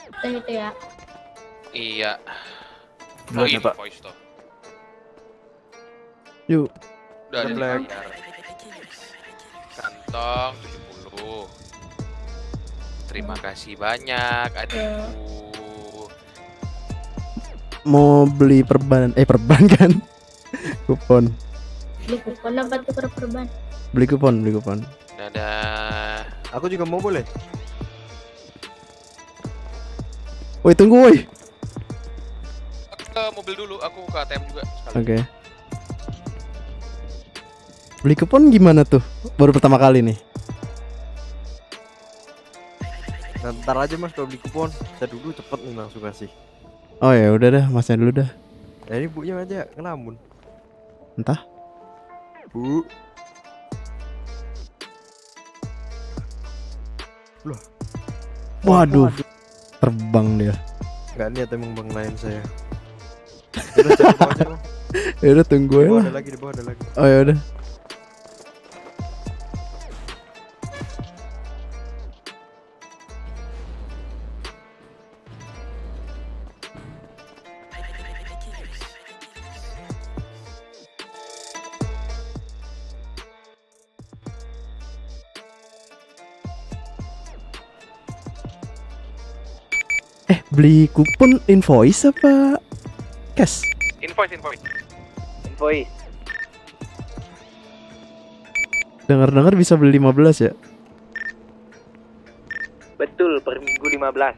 Itu ya. Iya. Belum ya, Pak. Invoice tuh. Yuk. Udah ada Black. dibayar. Kantong 70. Terima kasih banyak. Aduh. Mau beli perban kan? Kupon. Beli kupon apa tukar perban? Beli kupon. Dadah. Aku juga mau boleh. Woi, tunggu woi. Ke mobil dulu, aku ke ATM juga sekali. Oke. Beli kupon gimana tuh? Baru pertama kali nih. Nah, ntar aja mas kalau beli kupon. Saya dulu cepet nih langsung kasih. Oh ya udah dah, masnya dulu dah. Ya ini bunya aja ngelamun. Entah. Bu. Loh. Waduh. Terbang dia. Gak niat emang bang lain saya. Udah cari bawah aja, Bang. Ya udah tunggu Di ya bawah lah. ada lagi, di bawah ada lagi. Oh ya udah. Beli kupon invoice apa cash? Invoice. Invoice. Dengar-dengar bisa beli 15 ya? Betul, per minggu 15.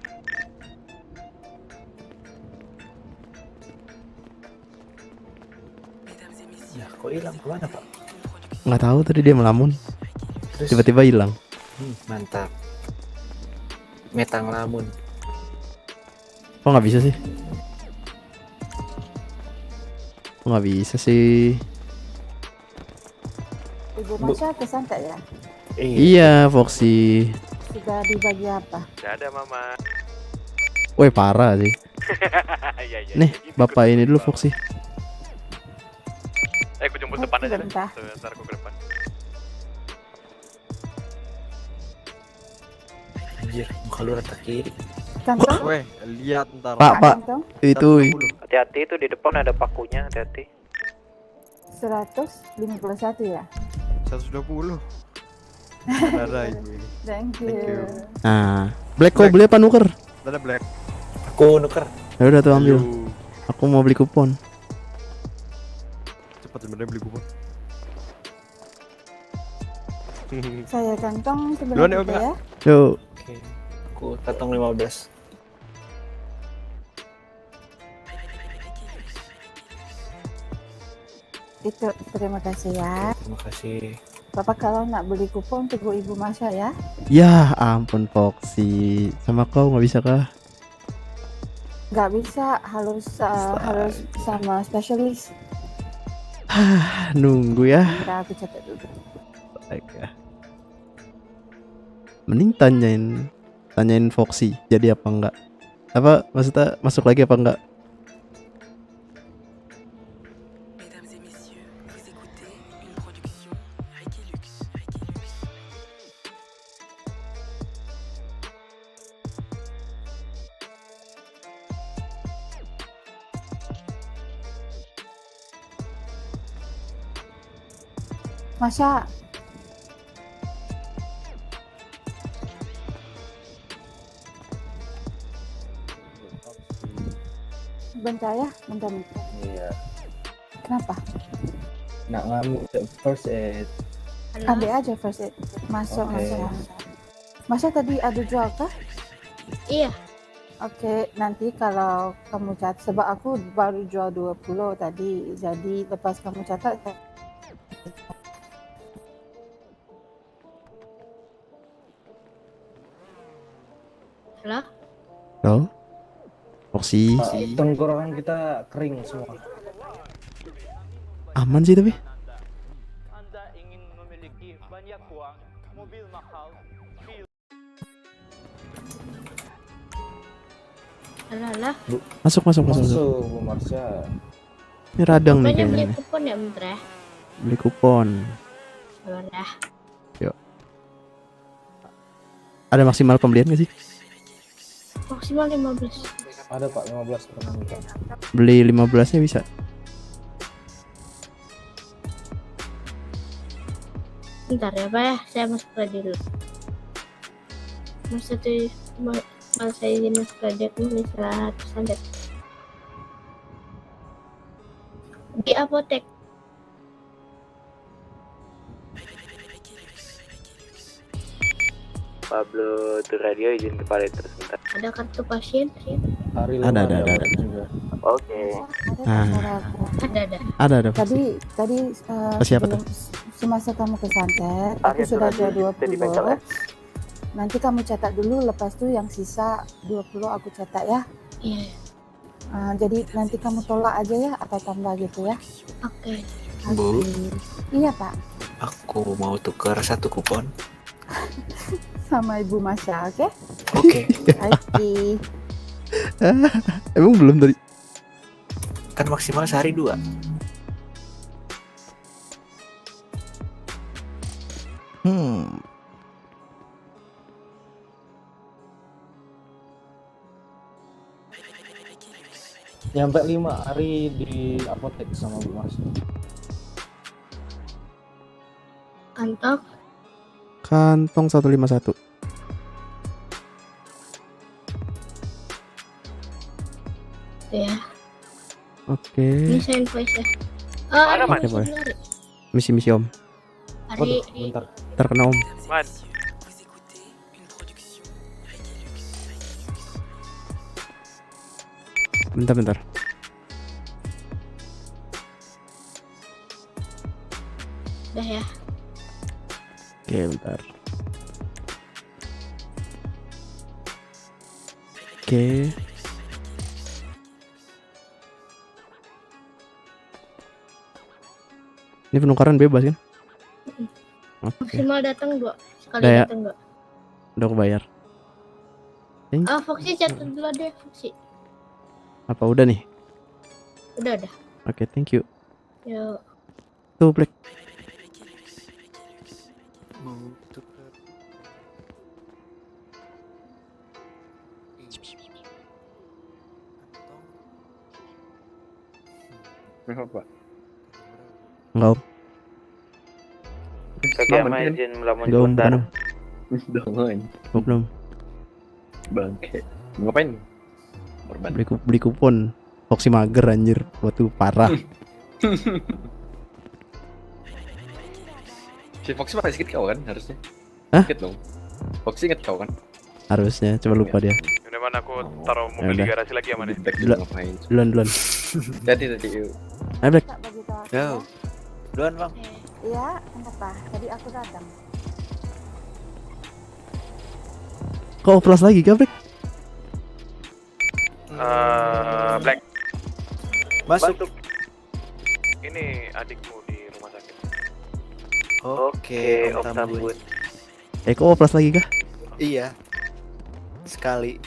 Ya, kok hilang kemana Pak? Nggak tahu tadi dia melamun. Terus Tiba-tiba hilang. mantap. Meta ngelamun. Kok nggak bisa sih? Kok nggak bisa sih? Ibu Masya pesan tak ya? Iya, Foxy. Sudah dibagi apa? Dadah mama. Woi, parah sih. Iya. Nih, bapak ini dulu Foxy. Aku jemput depan aja deh. Sebentar. Sebentar aku ke depan. Anjir, muka lu rata kiri. Kantong? Weh, lihat ntar. Pak. Kantong? Itu Hati-hati itu di depan ada pakunya, hati-hati. 151 ya? 120. Ada ibu ini. Thank Thank you. you. nah, Black kau beli apa nuker? Ada black. Aku nuker. Ya udah tuh ambil. Ayo. Aku mau beli kupon. Cepat sebenarnya beli kupon. Saya kantong Duluan ya, sebenarnya Om, ya. Yuk. Oke. Aku kantong 15. Itu terima kasih ya. Terima kasih. Bapak kalau nak beli kupon tunggu Ibu Masya ya. Ya ampun Foxy. Sama kau nggak bisa kah? Nggak bisa, harus sama spesialis. Nunggu ya. Bentar, aku catat dulu. Baik ya. Mending tanyain Foxy jadi apa enggak? Apa maksudnya masuk lagi apa enggak? Masya, bentar ya, bentar. Iya. Kenapa? Nak ngambil first aid. Ambil aja first aid. Masuk, Oke. masuk. Masya tadi ada jual kah? Iya. Oke, nanti kalau kamu catat, sebab aku baru jual 20 tadi, jadi lepas kamu catat, Halo? Halo? Foxy. Tenggorokan kita kering semua. Aman sih tapi. Anda ingin memiliki banyak uang, mobil mahal, Alah. Masuk. Bu Marsha. Ini radang nih Pokoknya beli kayaknya. kupon ya bentar ya. Beli kupon. Sabar dah. Ada maksimal pembelian gak sih? Oh maksimal 15. Ada Pak 15 teman Pak. Beli 15-nya bisa. Bentar ya Pak ya, saya masuk lagi dulu. Mas itu Mas saya izin masuk lagi, aku mau istirahat santai. Di apotek. Pablo to radio izin ke Pareto sebentar. Ada kartu pasien? Hari Ada, lima ada. juga. Oke. Ada suara aku. Ada. Tadi Siapa sebelum semasa kamu ke santet, aku Arya sudah Suradi, ada jadi bengkel, 20. Nanti kamu cetak dulu, lepas itu yang sisa 20 aku cetak ya. Iya. Jadi nanti kamu tolak aja ya atau tambah gitu ya. Oke. Bu, Iya Pak, aku mau tukar 1 kupon. sama Ibu Masya, oke? Oke. Oke. Emang belum tadi? Kan maksimal sehari 2. Nyampe 5 hari di apotek sama Bu Mas. Kantong 151. Ya. Oke. Ini saya invoice ya. Mana, Ari, Mas? masih Boleh. benar. Misi Om. Ari, Waduh, bentar. Terkena Om. Man. Bentar. udah ya. Oke, bentar. Oke. Ini penukaran bebas kan? Oke. Maksimal datang 2. Sekali Udah ya. datang 2. Udah aku bayar. Foxy catat dulu deh, Foxy. Apa udah nih? Udah. Oke, thank you. Yuk. Tuh, Black. Mau tukar. Berapa? Enggak, Om. Kaki ama izin melamun Enggak, Om. sebentar. Dongoin. Belum. Bangke. Ngapain? Korban. Beli kupon. Foxy mager anjir. Waktu parah. Si Foxy masih sedikit kau kan harusnya. Hah? Sedikit dong. Foxy inget kau kan? Harusnya, coba lupa dia. Udah mana aku taruh mobil udah. di garasi lagi ya mana? Back Dulu. ngapain? Duluan. Tadi yuk. Ayo, Black. Tak bagi tahu aku Yo. ya. Duluan, Bang. Iya, kenapa? Tadi aku datang. Kok oplas lagi kah, Black? Black, Masuk. ini adikmu di rumah sakit. Oke, Om Tambun. Kok oplas lagi kah? Iya. Sekali.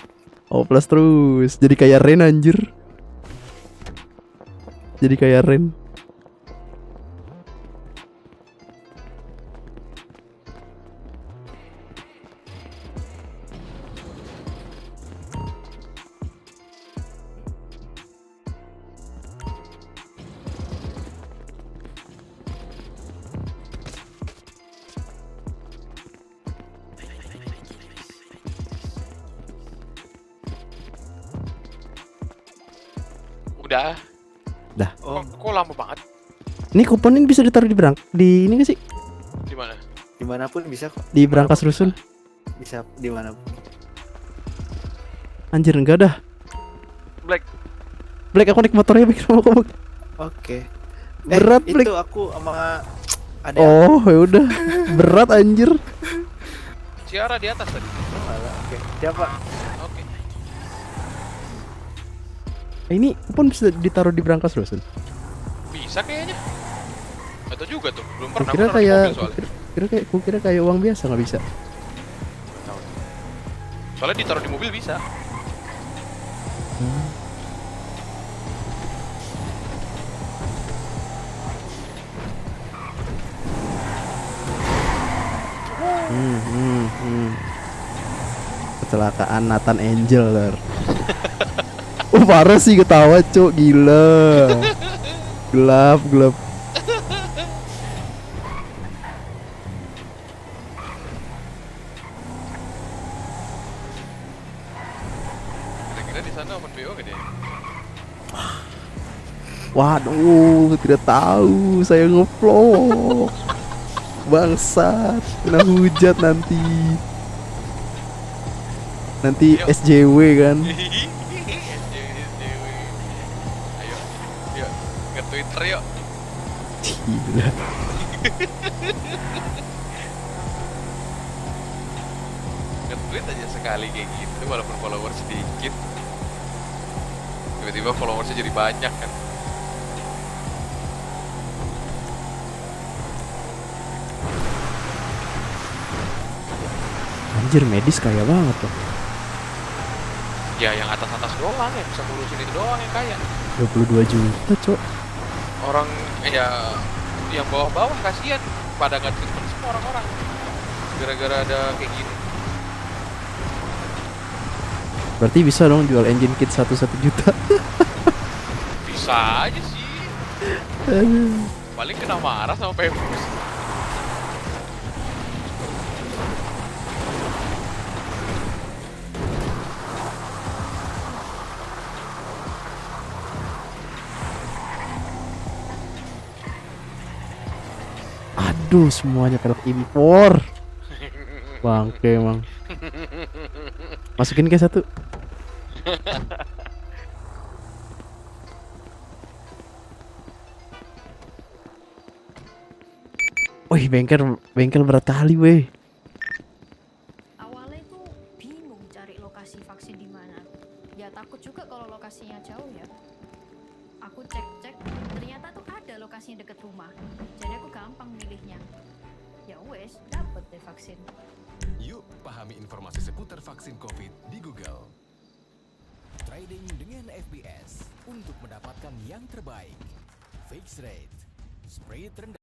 Oplas terus. Jadi kayak Ren anjir. Jadi kayak Ren. Udah. Om, Kok lama banget? Ini kupon ini bisa ditaruh di ini gak sih? Di mana? dimanapun bisa kok. Di berangkas rusun. Bisa dimanapun. Anjir, enggak dah. Black, Black, aku naik motornya Black sama kamu. Oke. Berat, Black. Itu aku sama ada. Oh, ya udah. Berat anjir. Ciara di atas tadi. Oke. Siapa? Oke. Ini kupon bisa ditaruh di berangkas rusun. Bisa kayaknya. Atau juga tuh, belum pernah Kira aku naruh di kayak mobil soalnya. kira kayak uang biasa nggak bisa. Soalnya ditaruh di mobil bisa. kecelakaan Nathan Angel. Oh parah sih ketawa cok, gila. Gelap. Kira-kira di sana open BO gak dia? Waduh, tidak tahu, saya ngevlog. Bangsat, kena hujat nanti. Yuk. SJW kan. Ayo, yuk, ke Twitter yuk. Gila. Nge-tweet aja sekali kayak gitu, walaupun followers sedikit. Tiba-tiba followersnya jadi banyak kan. Anjir, medis kaya banget tuh. Ya yang atas-atas doang yang bisa ngurusin itu doang yang kaya. 22 juta cok. Orang ya yang bawah-bawah kasihan, pada nggak treatment semua orang-orang gara-gara ada kayak gini. Berarti bisa dong jual engine kit 1 juta. Bisa aja sih, paling kena marah sama Pemkos. Aduh, semuanya pelek impor. Bangke emang. Masukin ke 1. Wih, bengkel berat kali weh. Awalnya tuh bingung cari lokasi vaksin di mana. Ya takut juga kalau lokasinya jauh ya. Aku cek, ternyata tuh ada lokasinya deket rumah. Jadi aku gampang milihnya. Ya wes, dapet deh vaksin. Yuk pahami informasi seputar vaksin COVID di Google. Trading dengan FBS untuk mendapatkan yang terbaik. Fixed rate, spread rendah.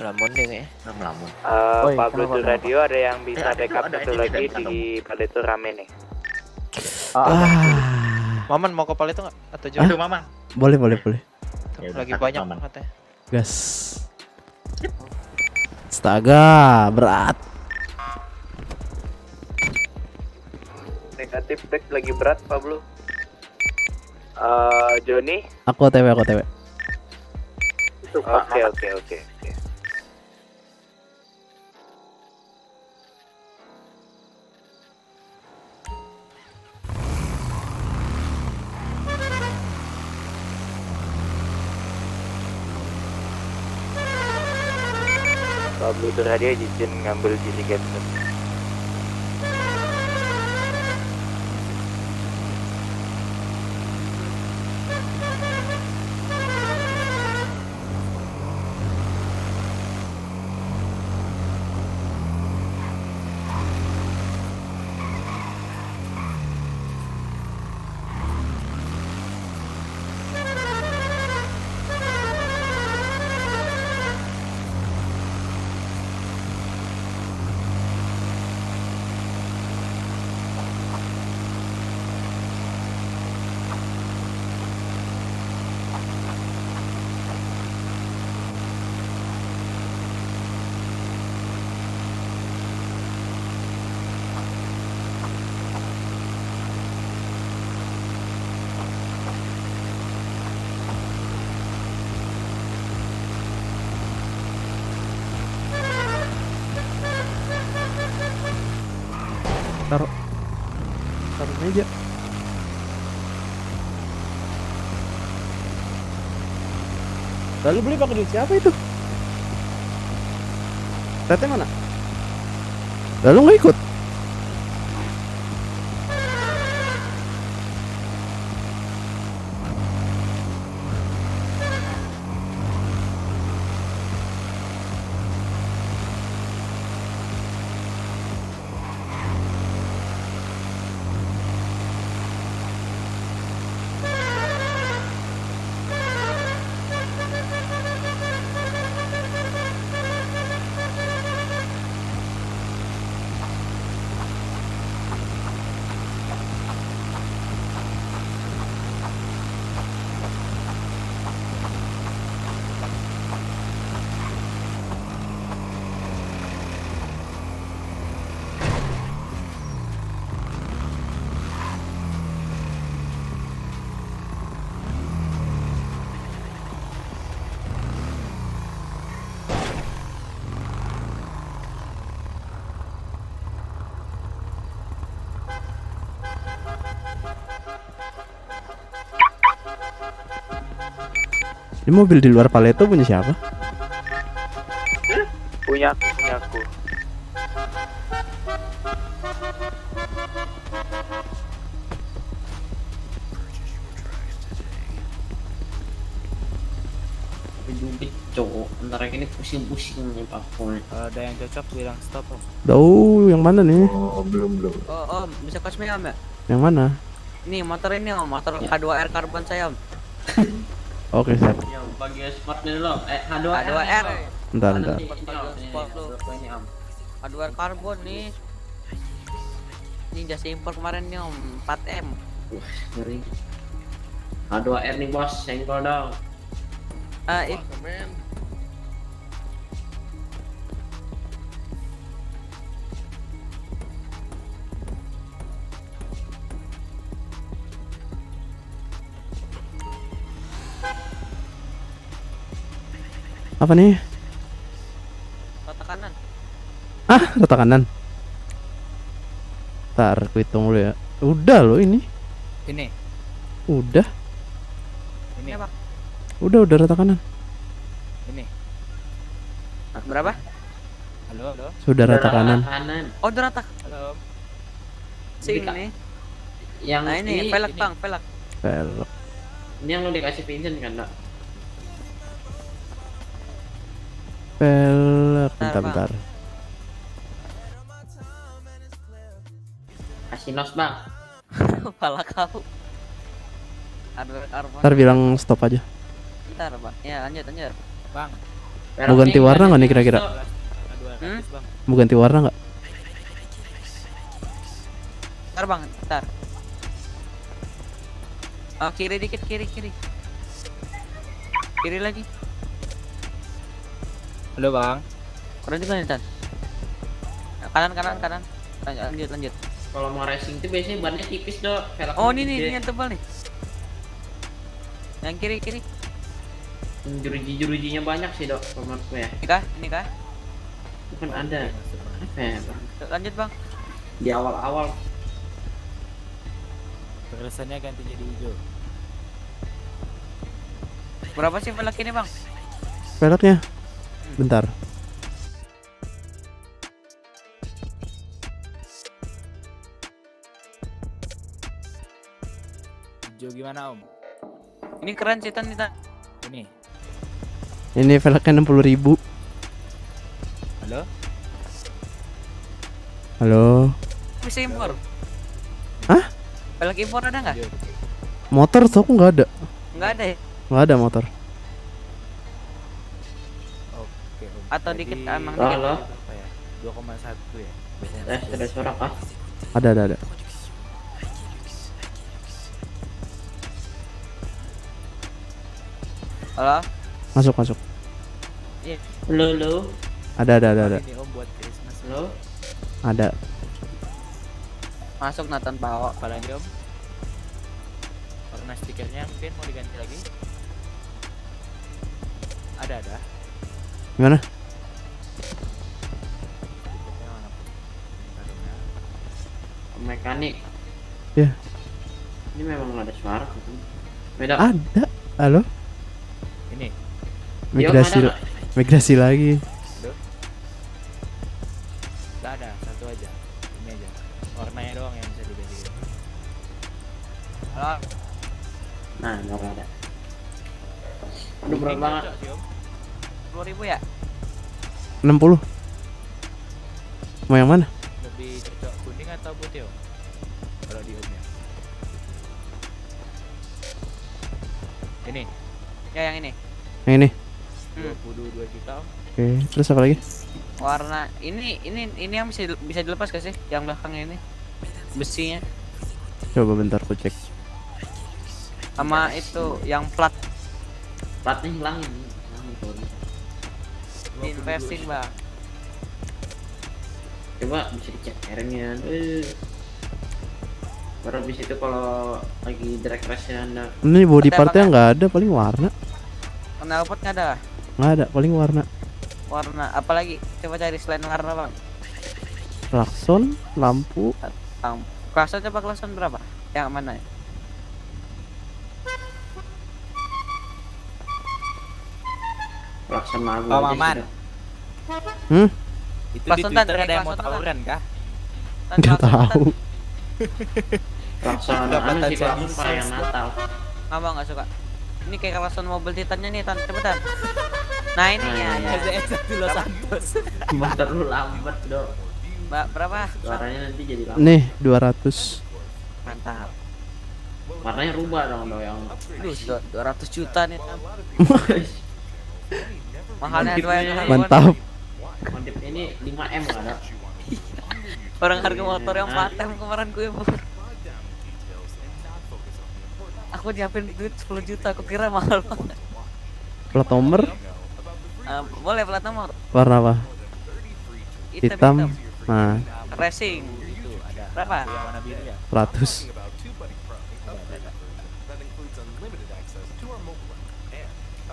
Melamun deh kayaknya. Melamun. Woi, Pablo kenapa, tuh radio ada yang bisa ada backup ada satu ini, lagi ada di pada itu rame nih. Maman mau ke Palet nggak? Atau Itu jauh? Maman. Boleh, boleh, boleh. Ya udah, Lagi takut banyak Maman. katanya. Gas. Astaga, berat. Negatif teks lagi berat Pablo. Joni. Aku OTW, aku OTW. Oke. Pablo tuh radio izin ngambil GC Genshin. Taruh meja. Lalu beli pakai duit siapa itu? Tete mana? Lalu nggak ikut? Ini mobil di luar Paleto punya siapa? Punya aku. Jubit cowok, antara ini pusing-pusing nih Pak Pol. Ada yang cocok bilang stop. Duh, yang mana nih? Belum. Om, bisa kasih om ya? Yang mana? Ini motor ini om, motor H2R karbon saya om. Oke, siap. Ya, bagi smartnya dulu. H2R. Bentar. H2R karbon nih. Ini jasa impor kemarin nih om, 4M. Wah, ngeri. H2R nih bos, senggol dong. Apa nih? Rata kanan. Rata kanan. Ntar, aku hitung dulu ya. Udah loh ini. Ini. Udah. Ini. Apa? Udah rata kanan. Ini. Berapa? Halo. Sudah rata kanan. Oh, udah rata. Halo. Sing nih. Yang Nah ini velg bang, velg. Belok. Ini yang lo dikasih pinjen kan, Nak? Belok. Bentar. Kasih nos, Bang. Kepala kau. H2R karbon. Ntar bilang stop aja. Bentar bang. Ya lanjut. Bang. Mau ganti warna nggak nih kira-kira? Mau ganti warna nggak? Ntar bang, ntar. Oh, kiri dikit, kiri. Kiri lagi. Halo bang. Kurang juga nih, Tan. Kanan. Lanjut. Kalau mau racing tuh biasanya bannya tipis dok. Velgnya Oh, ini gede. yang tebal nih. Yang kiri. Jeruji-jerujinya banyak sih dok, kalau menurutku ya. Ini kah? Itu kan ada. Apa ya, Bang? Lanjut bang. Di awal-awal. Terusannya ganti jadi hijau. Berapa sih velg ini bang? Velgnya? Bentar. Hijau gimana om? Ini keren sih Tan. Ini. Ini velgnya 60.000. Halo. Bisa impor? Hah? Velg impor ada nggak? Motor tuh aku nggak ada. Nggak ada ya? Nggak ada motor. Oke om. Atau dikit emang Halo. dikit. Berapa ya? 2,1 ya. Ada suara kah? Ada. Halo? Masuk. Iya. Halo. Ada. Ini om buat Christmas. Halo. Ada. Masuk Nathan Pao. Apa lagi om? Warna stikernya mungkin mau diganti lagi? Ada. Gimana? Stikernya warna putih. Mekanik. Ya. Ini memang nggak ada suara. Beda. Ada. Halo. Ini. Migrasi lagi. Gak ada, satu aja. Ini aja. Warnanya doang yang bisa diganti. Halo? Nah, nggak ada. Udah berapa banget? 10.000 ya? 60. Mau yang mana? Lebih cocok kuning atau putih om? Kalau di omnya. Ini. Ya yang ini. Yang ini. 22 juta om. Oke, terus apa lagi? Warna ini yang bisa dilepas gak sih? Yang belakang ini. Besinya. Coba bentar aku cek. Sama itu yang plat. Platnya hilangin. Investing bang. Coba bisa dicek airnya. Baru habis itu kalau lagi drag race-nya Anda. Ini body Pakai partnya apa, nggak ada, paling warna. Knalpot nggak ada? Nggak ada, paling warna. Warna apalagi? Coba cari selain warna bang. Klakson, lampu. Klakson coba klakson berapa? Yang mana? Klakson magu. Pak Maman. Itu di Klakson Tan, Twitter ada yang mau klakson Tan. tawuran kah? Nggak tahu. Klakson anu sih klakson perayaan Natal. Abang nggak suka. Ini kayak klakson mobil Titannya nih Tan. Coba Tan. Nah ini ya. SZ1 Los Santos. Motor lu lambat dok. Mbak berapa? Suaranya nanti jadi lambat. Nih 200. Mantap. Warnanya rubah dong dok yang. Aduh, 200 juta nih Tan. Mahalnya Mantap. Modif ini 5M nggak dok? Orang harga motor yang 4M kemarin gue bu. Aku nyiapin duit 10 juta, aku kira mahal banget. Plat nomor Boleh plat nomor. warna apa? Hitam. Nah, Racing. Berapa? 100.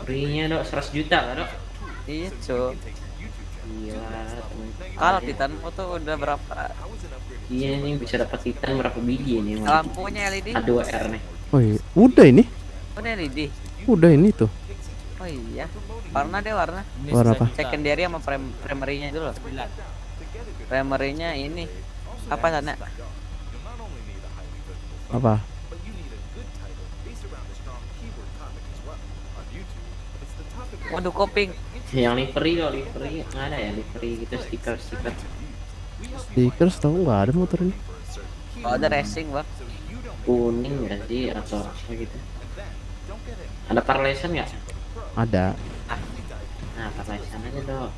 Free-nya dok 100 juta nggak dok? Iya cuy. Gila. Kalau Titan foto udah berapa? Iya nih bisa dapat Titan berapa biji ini? Lampunya LED. A2R nih. Oh iya, udah ini. Udah LED. Udah ini tuh. Oh iya. Warna deh warna. Warna apa? Secondary sama primary-nya dulu. Primary-nya ini apa sana? Apa? Waduh koping. Yang livery dong, livery nggak ada ya livery gitu stiker. Stickers tau nggak ada motor ini. Oh ada racing bang. Kuning nggak sih atau apa gitu? Ada parlesan nggak? Ada. Nah, pakai sana aja dong.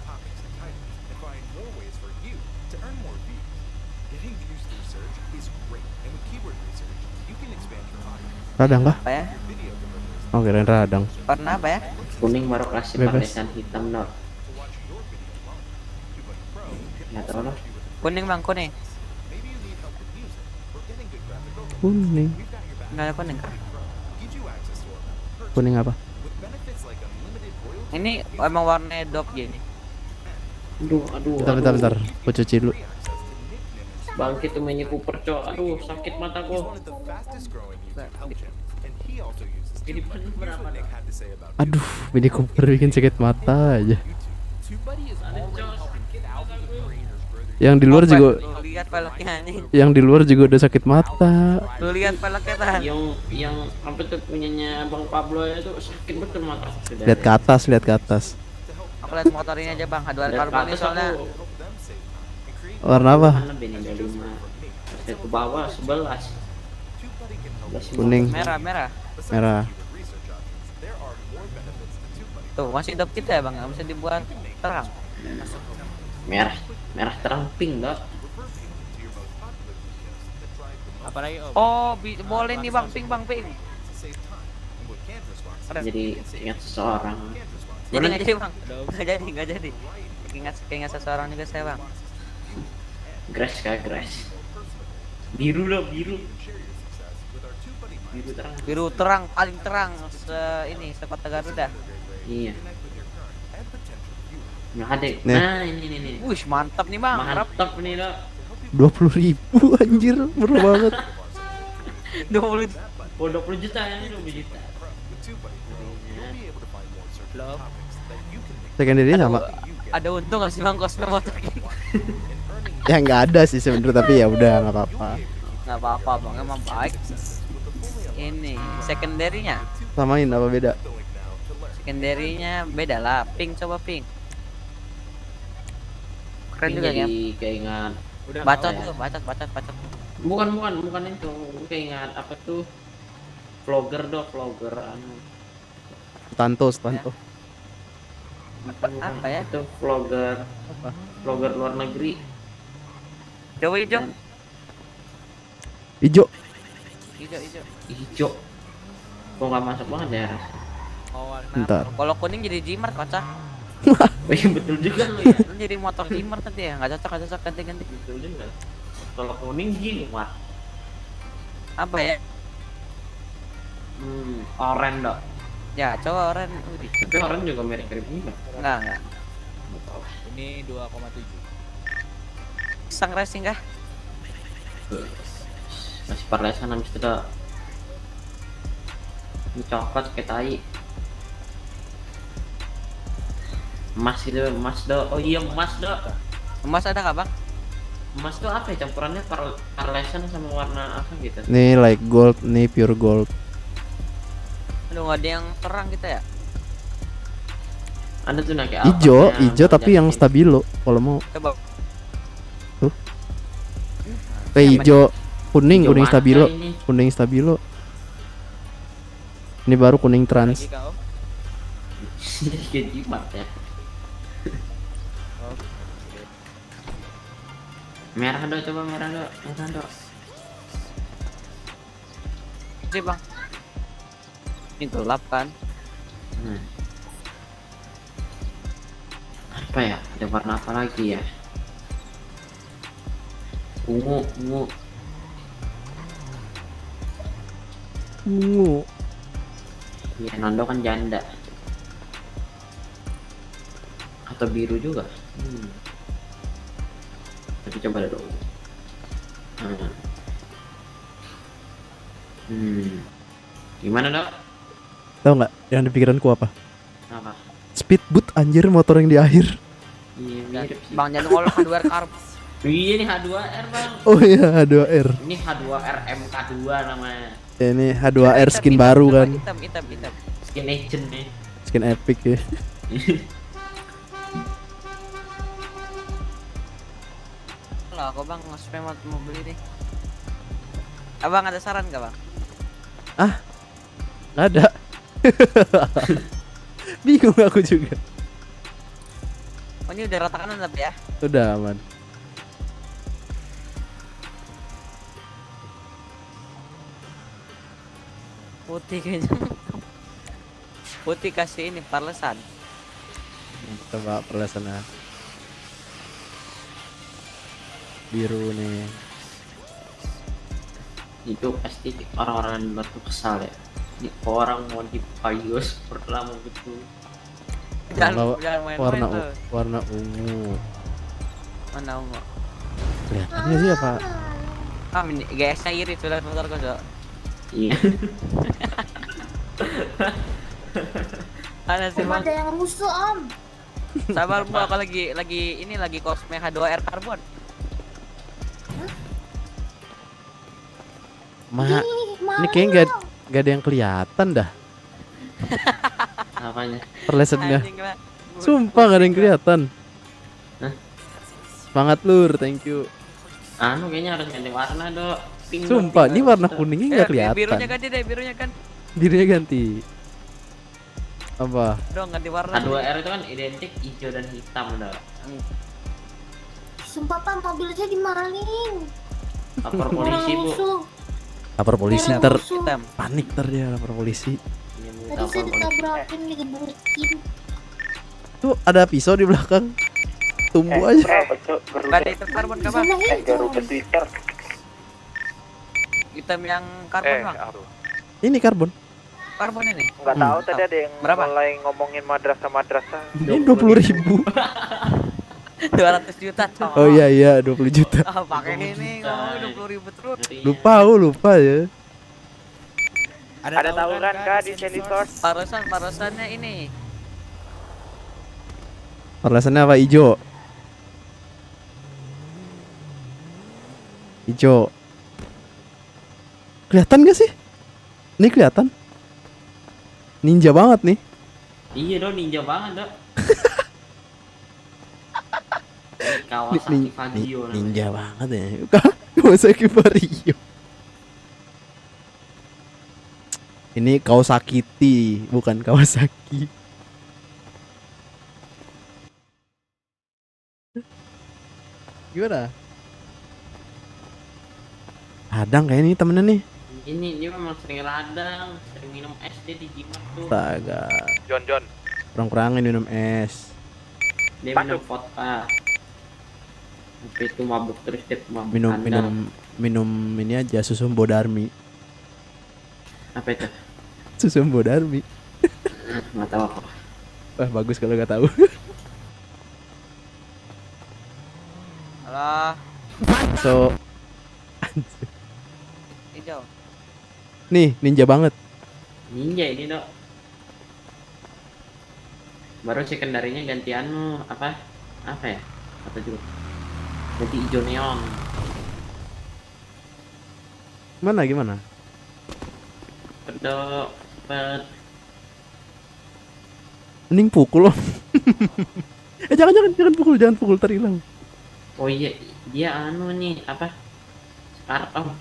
Radang kah? Apa ya? Oh kirain radang. Warna apa ya? Kuning baru kasih Bebas. pakesan hitam dong. Nggak tahu loh. Kuning bang, kuning. Kuning. Nggak ada kuning. Kuning apa? Ini emang warnanya dop gini. Aduh. Bentar. Aku cuci dulu. Bangkit tuh mainnya Cooper, cok. Aduh, sakit mataku. Jadi berapa nih? Aduh, Mini Cooper bikin sakit mata aja. Yang di luar juga. Lihat peleknya anjing. Yang di luar juga udah sakit mata. Lu lihat peleknya tahan. Yang apa tuh punyanya Bang Pablo itu sakit betul mata. Lihat ke atas. Aku lihat motor ini aja bang, H2R karbon ini soalnya. Warna apa? Mana Beni 25? Saya ke bawah 11. Kuning. Merah. Tuh masih dop kita ya bang, nggak bisa dibuat terang. Merah terang pink dok. Apalagi om? Oh, boleh nih bang, pink. Jadi ingat seseorang. Jadi nggak jadi bang, nggak jadi. Ingat seseorang juga saya bang. Grass. Biru terang. Biru terang, paling terang sekota Garuda. Iya. Nggak ada. Nih. Nah ini. Wih mantap nih bang. Mantap nih dok. 20.000 anjir, murah banget. 20 juta ya, 20 juta. Belum. Secondary sama. Ada untung nggak sih bang cosplay motor ini? Ya nggak ada sih sebenarnya, tapi ya udah nggak apa-apa. Nggak apa-apa bang, emang baik. Ini secondary-nya. Samain apa beda? Secondary-nya beda lah, pink coba pink. Keren Ini juga ya. jadi keingat. Bacot ya? tuh, bacot. Bukan itu. Keingat apa tuh? Vlogger anu. Stanto. Apa ya? Itu vlogger luar negeri. Coba hijau. Ijo. Hijau. Kok nggak masuk banget ya? Oh, warna. Bentar. Kalau kuning jadi Jimmer kocak. Iya betul juga lo ya. Lu jadi motor Jimmer nanti ya, nggak cocok ganti. Betul juga. Kalau kuning gini Mat. Apa ya? Oren dok. Ya coba oren. Tapi oren juga mirip ini dok. Enggak. Ini 2,7. Sang racing kah? Masih parlesan habis itu dok. Ini coklat kayak tai. Emas dok. Oh iya emas dok. Emas ada nggak bang? Emas tuh apa ya, campurannya parlesan sama warna apa gitu? Nih like gold, nih pure gold. Aduh nggak ada yang terang kita ya? Ada tuh kayak Ijo tapi yang stabilo kalau mau. Coba. Tuh. Ijo, kuning Hijau mata stabilo, ini. kuning stabilo. Ini baru kuning trans. Lagi kau. Kayak jimat ya. Merah dok, coba merah dok. Sih bang. Ini gelap kan? Apa ya? Ada warna apa lagi ya? Ungu. Iya, Nondo kan janda. Atau biru juga. Tapi coba dulu. Gimana dok? Tahu nggak yang di pikiranku apa? Apa? Speedboat anjir, motor yang di akhir. Iya mirip sih. Bang jangan ngolok H2R karbon. Iya ini H2R bang. Oh iya, H2R. Ini H2R MK2 namanya. Ya, ini H2R skin baru kan. Hitam. Skin agent nih. Skin epic ya. Lah kok bang nge-spam mau beli nih. Abang ada saran gak bang? Nggak ada. Bingung aku juga. Oh, ini udah rata kanan tapi ya. Udah aman. Putih kayaknya. Putih kasih ini parlesan. Coba perlasan biru nih. Itu pasti orang-orang yang batu kesal ya. Ini orang mau dipayus pertama gitu. Jangan main-main warna tuh. warna ungu. Mana ungu? Kelihatannya sih apa? Ini GS-nya irit sudah motor kau, Cok. Iya. Ada sih, Bang. Ada yang rusuh Om. Sabar gua, aku lagi cosplay H2R Carbon. Ini kayaknya gak ada yang kelihatan dah. Apanya? Perlesannya. Anjing lah. Sumpah gak ada yang kelihatan. Hah? Semangat lur, thank you. Anu kayaknya harus ganti warna, Dok. Pink Sumpah, dong, ini pink warna dong. kuningnya nggak kelihatan. Birunya ganti deh, birunya kan. Birunya ganti. Apa? Dong ganti warna. H2R itu kan identik hijau dan hitam, Dok. Sumpah Pak, mobil saya dimalingin. Lapor polisi, Bu. Rusuh. Lapor polisi Orang ntar rusuh. panik ntar dia lapor polisi. Iya, Bu, Tadi lapor saya polisi. ditabrakin, digebukin. Tuh ada pisau di belakang. Tumbuh aja. Ada itu karbon kapan? Zona hijau. Twitter. Hitam yang karbon, Bang. Ini karbon. Karbon ini. Nggak tahu tadi ada yang Berapa? mulai ngomongin madrasah. Ini 20.000. 200 juta, Cok. Oh iya 20 juta. Ah, pakai ini ngomong 20.000 terus. Lupa ya. Ada tawuran kah di Selitor? Parosannya ini. Perlasannya apa? Ijo. Ijo. Kelihatan gak sih? Ini kelihatan. Ninja banget nih. Iya, Dok, ninja banget, Dok. Nin- Kawasaki Fagio namanya. ninja banget ya. Kawasaki Vario. Ini Kawasaki, bukan Kawasaki. Gimana? Hadang kayak ini temennya nih. Ini memang sering radang, sering minum es dia di Jimat tuh. Astaga. John. Kurang-kurangin minum es. Dia minum vodka. Sampai itu mabuk terus dia mabuk kandang. Minum ini aja susu Bodarmi. Apa itu? Susu Bodarmi. Nggak tahu apa. Wah, bagus kalau nggak tahu. Alah, So, hijau. nih ninja banget. Ninja ini, Dok. Baru secondary-nya ganti anu apa ya? Apa juga? Ganti hijau neon. Gimana? Dok, Mending pukul loh. Jangan pukul terilang. oh iya, dia anu nih apa? Spartan.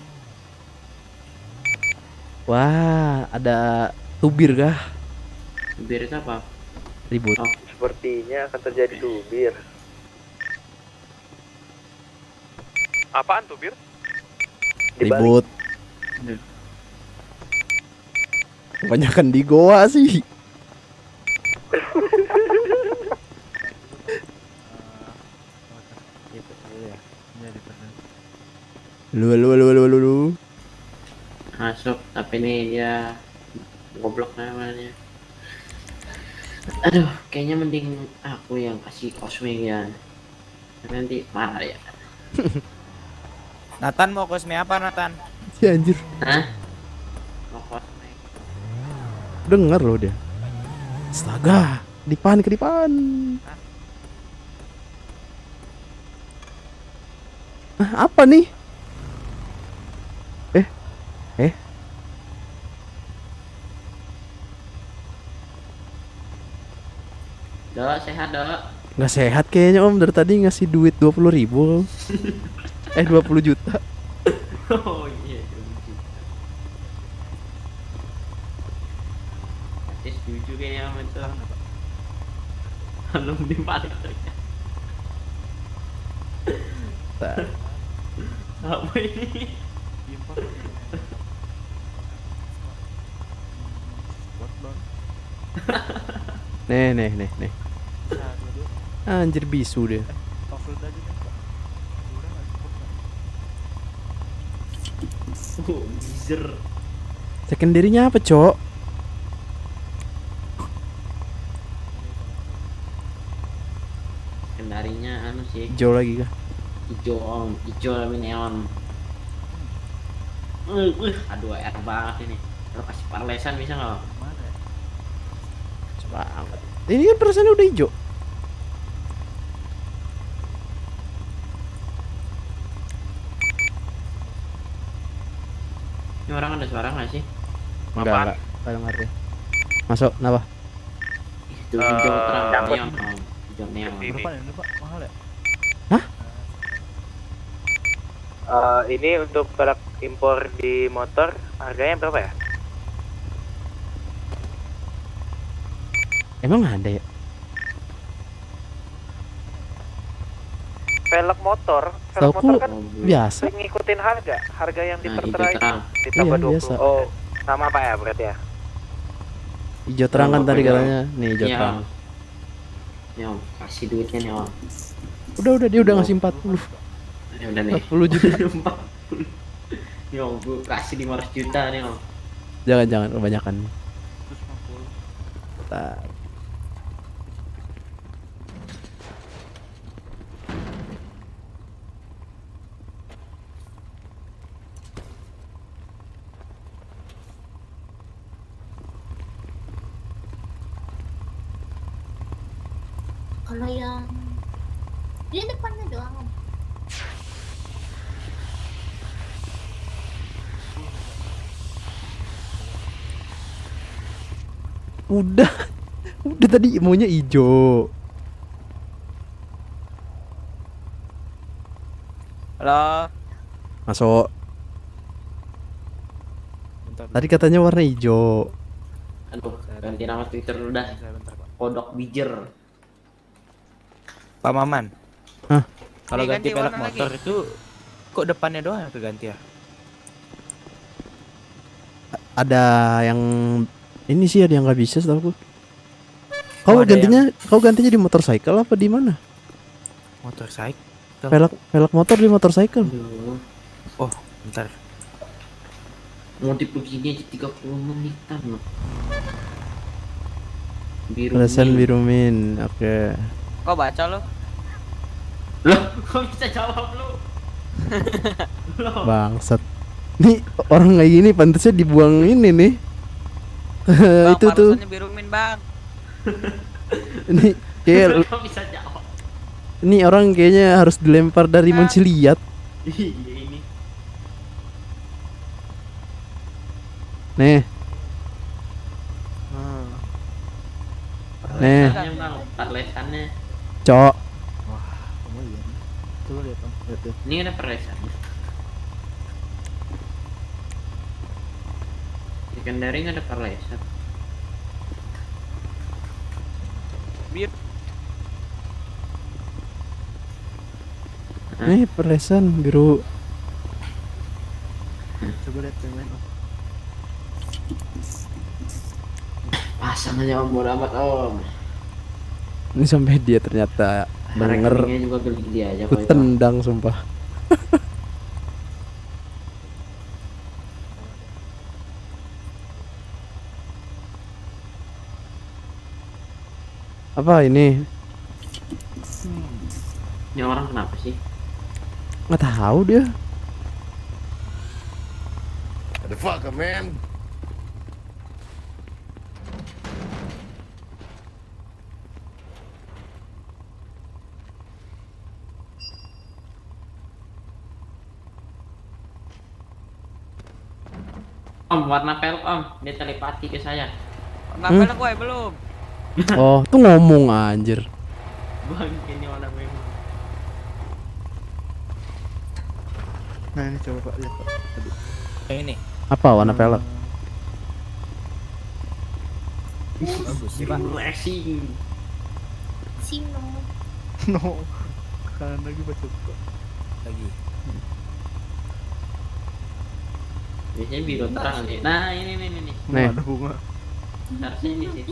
Wah, ada tubir kah? Biar itu apa? Ribut. Oh, Sepertinya akan terjadi tubir. Apaan tuh, Bir? Ribut. Aduh. Kebanyakan di goa sih. Lu. masuk, tapi ini dia goblok namanya. Aduh, kayaknya mending aku yang kasih cosplay ya. Nanti marah ya. Nathan mau cosplay apa, Nathan? Si anjir. Hah? Mau cosplay. Dengar loh dia. Astaga, dipan. Apa nih? Dok, sehat, Dok. Nggak sehat kayaknya Om, dari tadi ngasih duit 20.000. 20 juta. Oh iya, setuju kayaknya sama itu. Belum dibalik. Apa ini? Nih. Anjir bisu dia. Gizer. Secondary-nya apa, Cok? Kendarinya anu sih. Hijau lagi kah? Hijau tapi neon. Aduh, air banget ini. Kalau kasih parlesan bisa nggak? Banget. Ini kan perasaannya udah hijau. Ini orang ada suara nggak sih? Enggak ngerti. Masuk, kenapa? Itu hijau terang neon. Hijau neon. Berapa ini Pak? Mahal ya? Ini untuk pelak impor di motor harganya berapa ya? Emang ada ya? Velg motor Tauku kan biasa. ngikutin harga yang Nah, hijau ditertera terang. ditambah Iya, 20. biasa. Oh, sama Pak ya berarti ya? Hijau terang kan Oh, tadi iya. katanya. Nih hijau Iya. terang. Nih Om, kasih duitnya nih Om. Udah dia udah ngasih 40. Ya udah nih. 40 juta. 40. Nih Om, gue kasih 500 juta nih Om. Jangan kebanyakan. Bentar. Kalau yang di depannya doang. Udah tadi maunya hijau. Halo. Masuk. Tadi katanya warna hijau. Aduh, ganti nama Twitter dulu dah. Kodok bijer. Pak Maman. Hah? Kalau Ini ganti ganti pelek warna motor lagi. itu kok depannya doang yang keganti ya? Ada yang ini sih, ada yang nggak bisa setahu aku. Kau Oh, ada gantinya di motorcycle apa di mana? Motorcycle. Velg motor di motorcycle. Aduh, Oh, bentar. modif begini aja 30 menitan loh. Biru. Perasan min. biru min. Oke. Kok baca lo? Loh, kok bisa jawab lu? Loh. Bangsat. Nih orang kayak gini pantasnya dibuang ini nih. Bang, Itu tuh. parusannya biru min bang. Ini kayak Kok bisa jawab? ini orang kayaknya harus dilempar dari Monciliat. Iya ini. Nih. Nih, Parlesannya bang, parlesannya. Cok. Coba lihat Om. Lihat. Ini ada parlesan. Di Kendari nggak ada parlesan. Bir. Nih perlesan biru. Coba lihat yang lain Om. Pasang aja Om, bodo amat Om. Ini sampai dia ternyata denger. Rekeningnya juga geli dia aja Ku kalau itu. tendang sumpah. Apa ini? Ini orang kenapa sih? Nggak tahu dia. The fuck, man. Om, warna pelek Om, dia telepati ke saya. Warna pelek gue belum. Oh, tuh ngomong anjir. Bang, ini warna merah. Nah, ini coba Pak lihat Pak. Tadi. Yang ini. Apa warna pelek? Bagus sih Pak. Racing. Sino. No. Kanan lagi baca kok. Lagi. Biasanya biru terang nih. Nah ini nih. Nih. Ada bunga. Harusnya ini sih.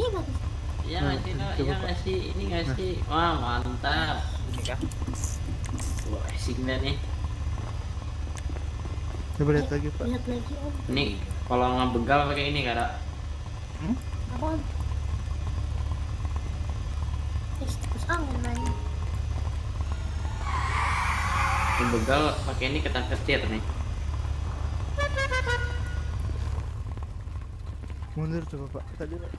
Iya nggak sih lo? Iya nggak sih? Ini nggak sih? Wah mantap. Ini kah? Wah asiknya nih. Coba lihat lagi Pak. Lihat lagi om. Ini kalau ngebegal pakai ini Kara. Apa om? Terus angin main. Ngebegal pakai ini ketan petir nih. Mundur coba Pak. Tadi Pak.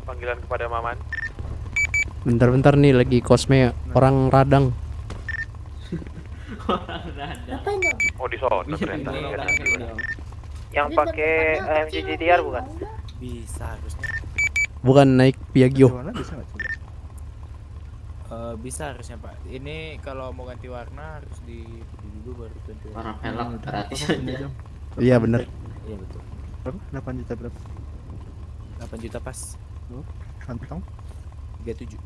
Panggilan kepada Maman. Bentar-bentar nih lagi kosme orang radang. Apa itu? Oh di sono ternyata. Yang pakai AMG GTR bukan? Bisa harusnya. Bukan naik Piaggio. Warna bisa nggak coba? Bisa harusnya Pak. Ini kalau mau ganti warna harus di dulu baru ganti warna. Warna velg gratis aja. Iya bener. Iya betul. Berapa? 8 juta berapa? 8 juta pas. Oh, kantong. 37.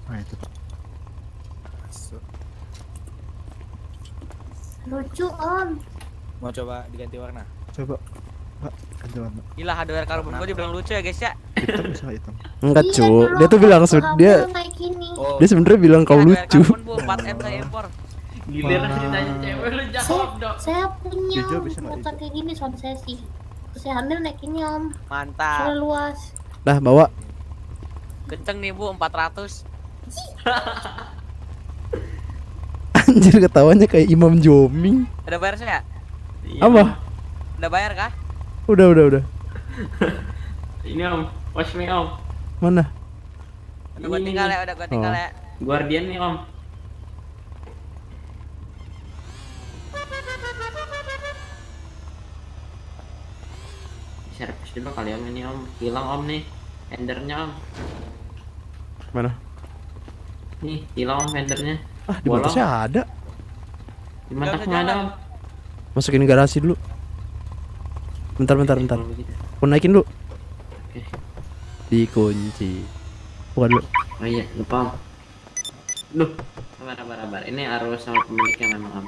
Nah itu Pak. Masuk. Lucu om. Mau coba diganti warna? Coba Pak, ganti warna. Gila hardware karbon gua dibilang lucu ya guys ya. Hitam bisa nggak hitam? Enggak Iya, cu, dulu dia tuh bilang waktu dia hamil kayak gini. Oh, dia sebenarnya bilang kau Hardware lucu. karbon bu 4M saya impor. Giliran ceritanya cewek lu jawab dong. Saya punya Hijau bisa nggak motor hijau? kayak gini suami saya sih. Terus saya hamil naik ini om. Mantap. Saya luas. Dah bawa. Kenceng nih bu 400. Anjir ketawanya kayak Imam Joming. Udah bayar saya? Iya, Apa? Udah bayar kah? Udah. Ini om, watch me om. Mana? Udah gua tinggal ya, udah gua tinggal Oh. ya. Guardian nih om. Servis dulu kali om ini om. Hilang om nih. Endernya om. Mana? Nih, hilang om endernya. Ah, di batasnya ada. Di mantapnya ada om. Masukin garasi dulu. Bentar. Kalau begitu. Aku naikin dulu. Oke. Dikunci. Buka dulu. Oh iya, lupa om. Duh, sabar. Ini arus sama pemiliknya memang om.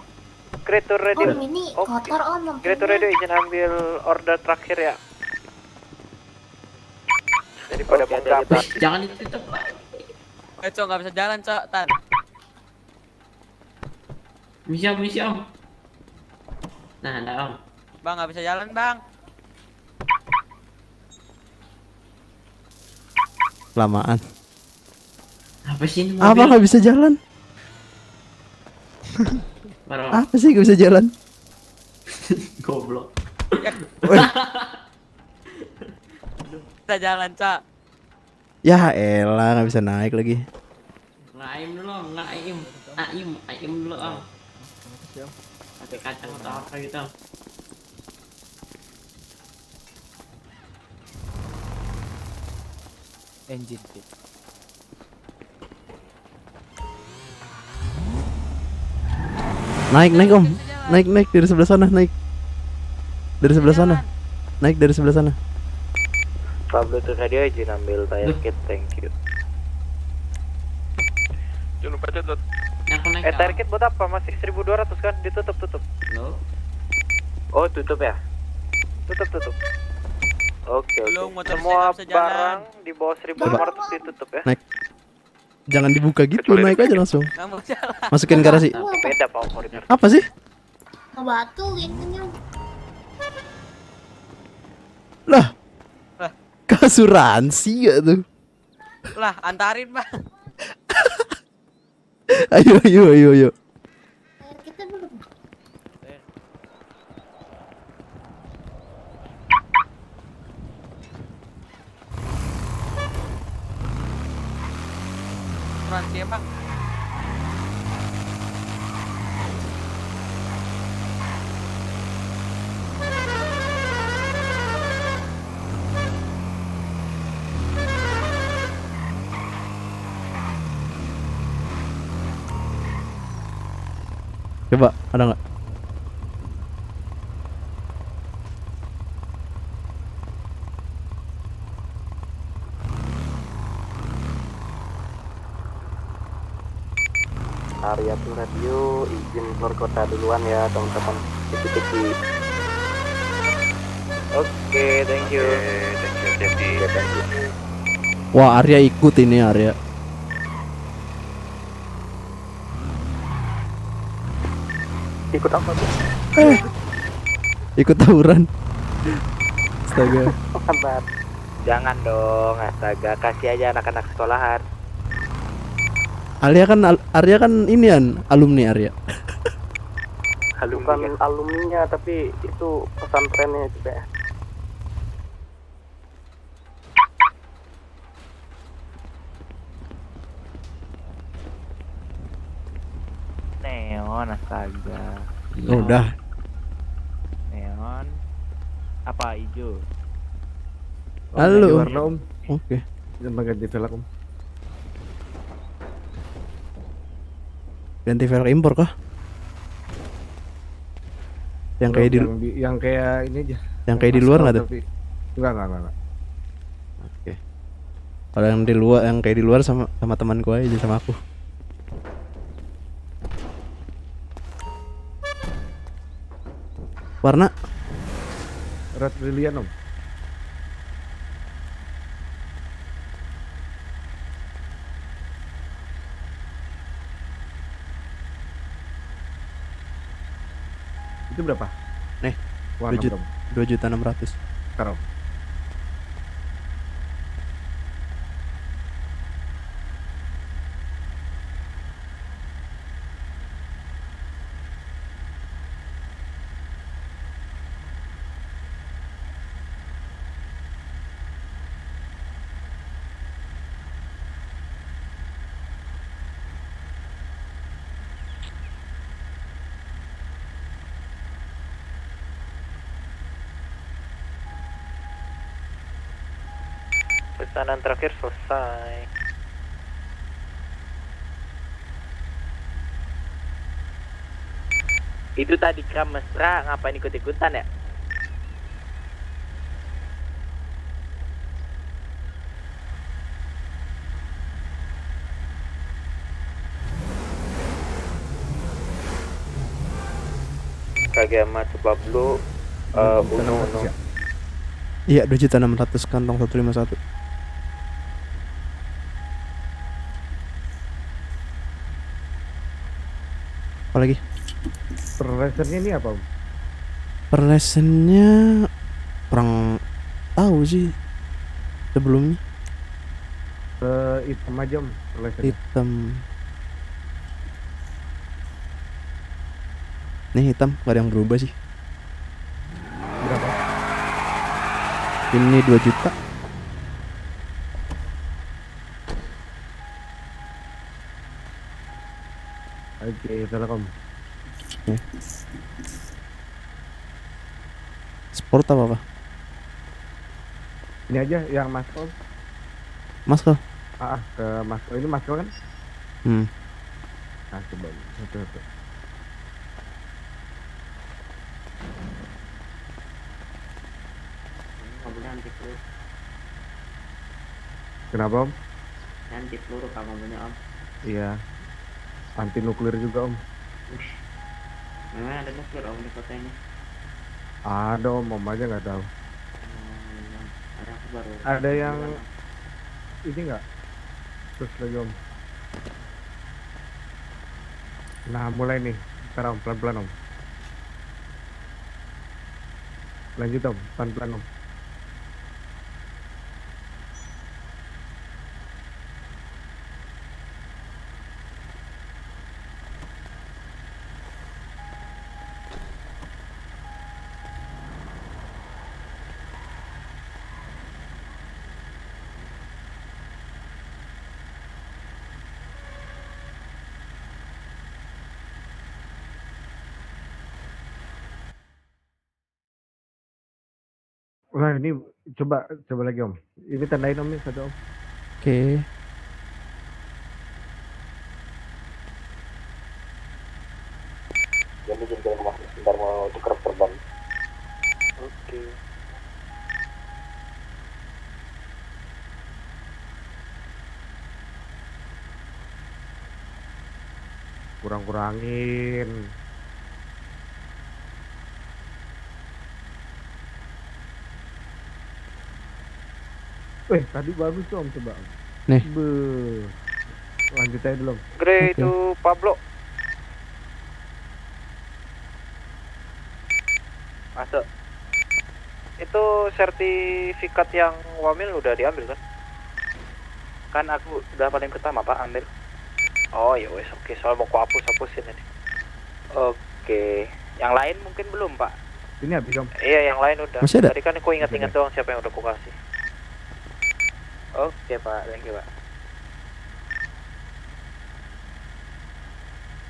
Kreator ready. Om ini kotor om. Kreator ready izin ambil order terakhir ya. Daripada menggabah. Jangan ditutup pak. Cok nggak bisa jalan cok Tan. Misi om. Nah ada om. Bang nggak bisa jalan bang. Lamaan. Apa sih ini Apa mobil? nggak bisa jalan? Baru om. Apa sih nggak bisa jalan? Goblok. Woi, Bisa jalan cok. ya elah nggak bisa naik lagi. Ngaim dulu om, Aim dulu om. Pakai kacang atau apa gitu om. engine kit. Naik om. Naik dari sebelah sana naik. Dari sebelah sana. Naik dari sebelah sana. Pak Bluetooth radio izin ambil tayar kit, thank you. Jangan lupa catat. Yang naik Tayar kit buat apa? Masih 1200 kan? Ditutup. Lo. Oh tutup ya? Tutup. Oke. Belum, motor saya Semua nggak bisa jalan. barang di bawah 1500 ditutup ya. Naik. Jangan dibuka gitu, Kecuali naik aja langsung. Nggak mau jalan. Masukin garasi. Beda Pak Koridor. Apa sih? Batu ini om. Lah. Lah. Kasuransi gak tuh? Lah antarin bang. Ayo. Tayar kita belum. Asuransi ya bang. Coba, ada nggak? Area tuh radio izin keluar kota duluan ya teman-teman. Tiki-tiki. Oke, thank you. Thank you. Wah, Arya ikut ini Arya. Ikut apa tuh? Ikut tawuran. Astaga. Sabar. Jangan dong, astaga. Kasih aja anak-anak sekolahan. Arya kan inian alumni Arya. Bukan alumninya, tapi itu pesantrennya juga. Neon, astaga. Oh, udah. Neon. Apa hijau? Halo. Warna Om. Oke. Jangan ganti velg Om. Ganti velg impor kah? Yang kayak yang kayak ini aja. Yang kayak di luar nggak tuh? Enggak. Oke. Kalau yang di luar, yang kayak di luar sama teman gue aja, sama aku. Warna Red Brilliant Om. Itu berapa? Nih, Warna berapa? 2.600.000. Taruh. Pesanan terakhir selesai. Itu tadi Kram Mesra ngapain ikut-ikutan ya? Kageyamato Pablo Uno. Iya, 2.600.000 kantong 151. Apa lagi? Perlesennya ini apa Om? Perlesennya kurang tahu sih sebelumnya. Hitam aja Om perlesennya. Hitam. Nih hitam, gak ada yang berubah sih. Berapa? Ini 2 juta. Oke, Telkom. Sport apa? Ini aja yang Masko. Masko? Ke Masko. Ini Masko kan? Nah, coba satu. Mobilnya anti peluru. Kenapa Om? Anti peluru kamu punya Om. Iya. Anti nuklir juga Om. Memang ada nuklir Om di kota ini. Ada Om aja nggak tahu. Ada aku baru. Ada yang ini nggak? Terus lagi Om. Nah mulai nih. Sekarang pelan-pelan Om. Lanjut Om, pelan-pelan Om. Wah ini coba lagi Om. Ini tandain Om nih satu Om. Oke. kurang-kurangin. Tadi bagus tuh Om, coba Om. Nih. Lanjut aja dulu Om. Grey Oke. itu Pablo. Masuk. Itu sertifikat yang Wamil udah diambil kan? Kan aku udah paling pertama Pak ambil. Oh ya wes, oke, soal mau ku hapusin ini. Oke, yang lain mungkin belum Pak. Ini habis Om. Iya, yang lain udah. Masih ada? Tadi kan aku ingat-ingat doang siapa yang udah ku kasih. Oke Pak, thank you Pak.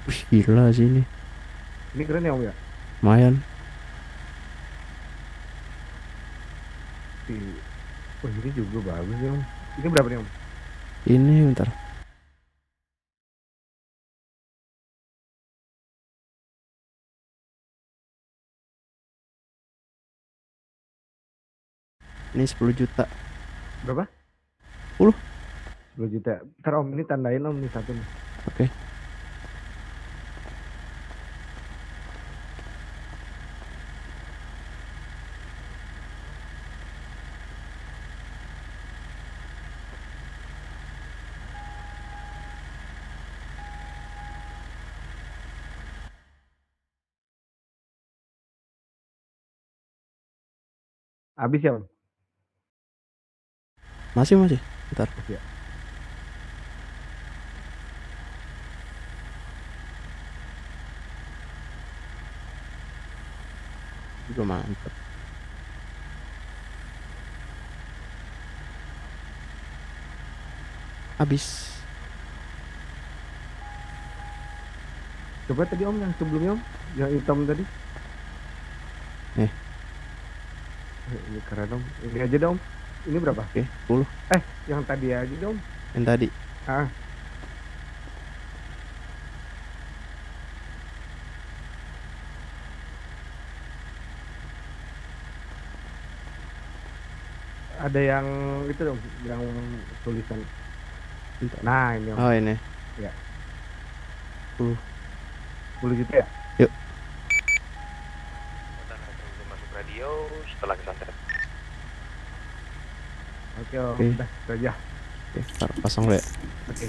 Wih, gila sih ini. Ini keren ya Om ya? Lumayan. Wah ini juga bagus ya Om. Ini berapa nih Om? Ini bentar. Ini 10 juta. Berapa? 10. 10 juta. Ntar Om ini tandain Om nih satu nih. Oke. Habis ya Om? Masih. Bentar. Ya. Juga mantap. Habis. Coba tadi Om yang sebelumnya Om, yang hitam tadi. Ini keren Om. Ini aja dong. Ini berapa? Oke, 10. Yang tadi aja dong. Yang tadi. Ada yang itu dong, yang tulisan. Nah ini Om. Oh ini. Ya. 10. 10 juta ya? Yuk. Masuk radio setelah kesantet. Oke Om, Oke. udah itu aja. Oke, ntar pasang dulu ya. Oke.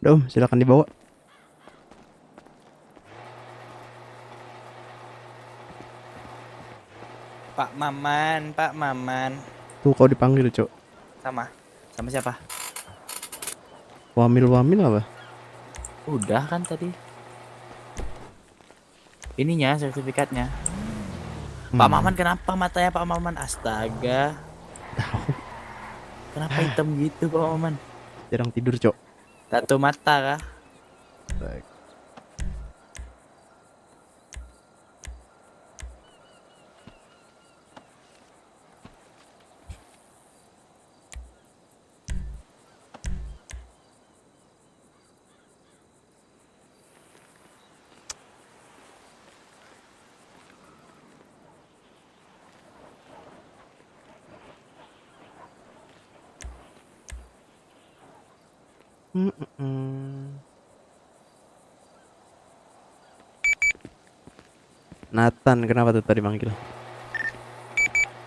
Udah Om, silakan dibawa. Pak Maman. Tuh kau dipanggil, Cok. Sama siapa? Wamil apa? Udah kan tadi. Ininya sertifikatnya. Pak Maman, kenapa matanya Pak Maman? Astaga. Kenapa hitam gitu Pak Maman? Jarang tidur, Cok. Tato mata kah? Baik. Nathan, kenapa tuh tadi manggil?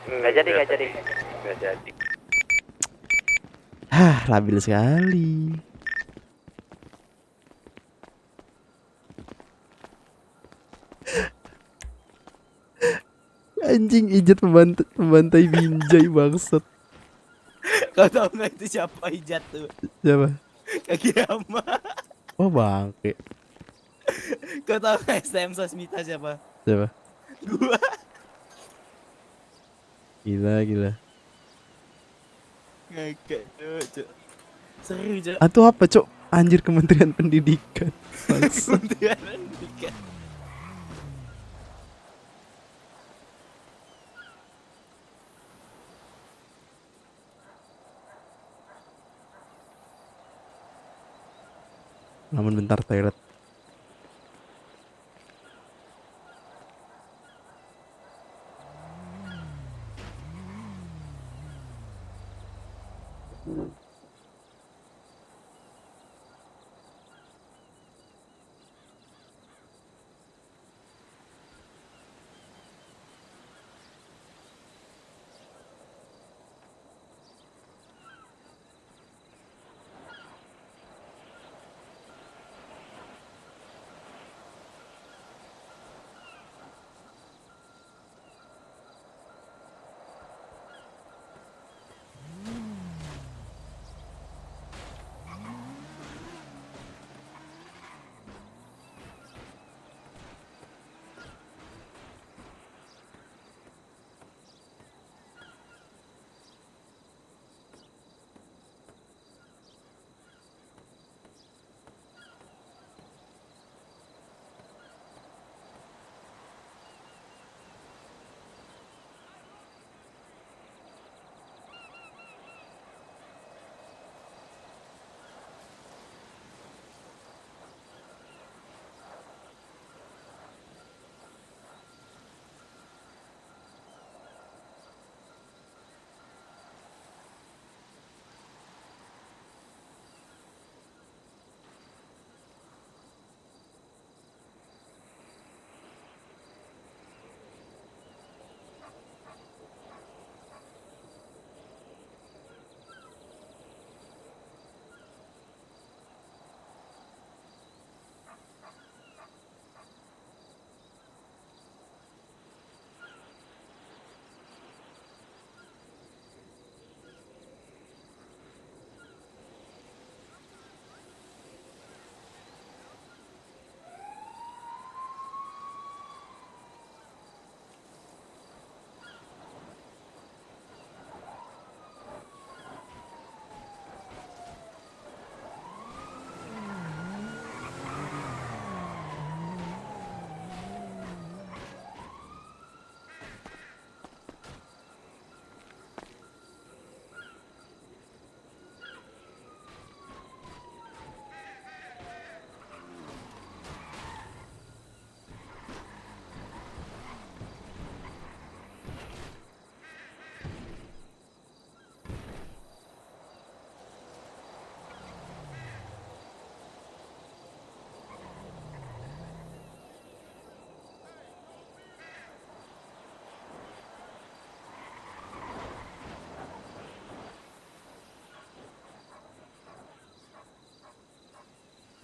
Nggak jadi. Hah, labil sekali. Anjing Ijat pembantai Binjai bangsat. Kau tahu nggak itu siapa Ijat tuh? Siapa? Kaki Rama. Oh bangke. Kau tahu nggak STM Sosmita siapa? Siapa? Gua. Gila. Ngakak Cok. Serius Cok. Atau apa Cok? Anjir Kementerian Pendidikan. Bangsat. Kementerian Pendidikan. Namun bentar toilet.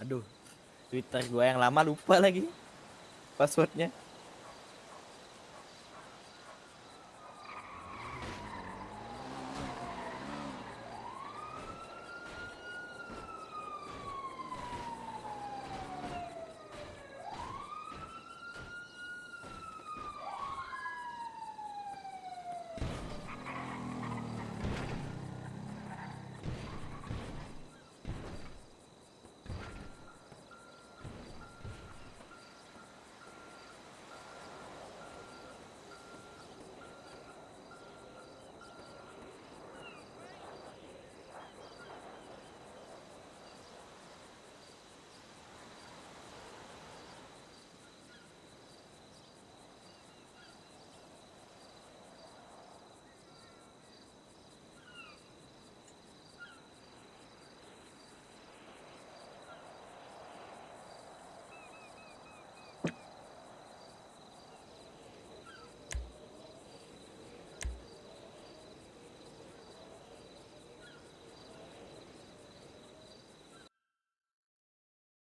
Aduh, Twitter gua yang lama lupa lagi passwordnya.